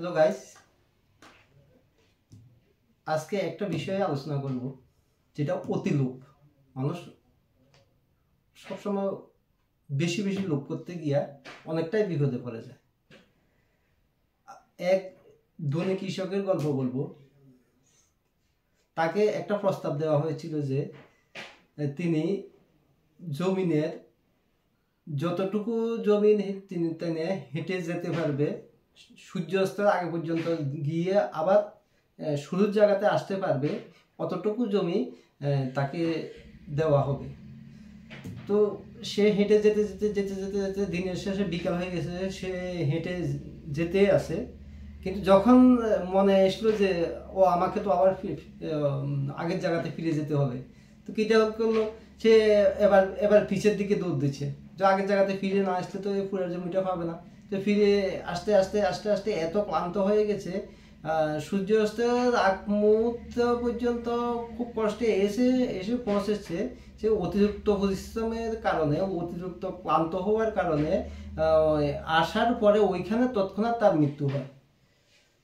Hello guys, আজকে একটা বিষয়ে আলোচনা করব, যেটা অতিলোভ। মানুষ সবসময় বেশি বেশি লোভ করতে গিয়া অনেকটাই বিপদে পড়ে যায়। এক ধনী কৃষকের গল্প বলবো। তাকে একটা প্রস্তাব দেওয়া হয়েছিল যে তিনি জমিনের যতটুকু জমিন তিনি হেঁটে যেতে পারবে, সূর্যাস্তের আগে পর্যন্ত গিয়ে আবার শুরুর জায়গাতে আসতে পারবে, অতটুকু জমি তাকে দেওয়া হবে। তো সে হেঁটে যেতে যেতে যেতে যেতে যেতে দিনের শেষে বিকাল হয়ে গেছে, সে হেঁটে যেতে আছে। কিন্তু যখন মনে আসলো যে আমাকে তো আবার আগের জায়গাতে ফিরে যেতে হবে, তো কিটা করলো, সে এবার এবার পিছের দিকে দৌড় দিচ্ছে, যে আগের জায়গাতে ফিরে না আসলে তো এই পুরো জমিটা পাবে না। তো ফিরে আস্তে আস্তে আস্তে আস্তে এত ক্লান্ত হয়ে গেছে, সূর্যাস্তের আগ মুহূর্ত পর্যন্ত খুব কষ্টে এসে এসে পৌঁছেছে। সে অতিরিক্ত পরিশ্রমের কারণে, অতিরিক্ত ক্লান্ত হওয়ার কারণে আসার পরে ওইখানে তৎক্ষণাৎ তার মৃত্যু হয়।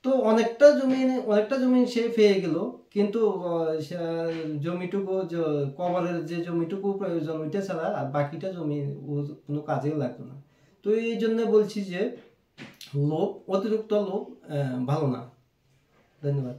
তো অনেকটা জমি সে পেয়ে গেল, কিন্তু জমিটুকু কবরের যে জমিটুকু প্রয়োজন ওইটা ছাড়া আর বাকিটা জমি কোনো কাজেও লাগতো না। তো এই জন্য বলছি যে লোভ, অতিরিক্ত লোভ ভালো না। ধন্যবাদ।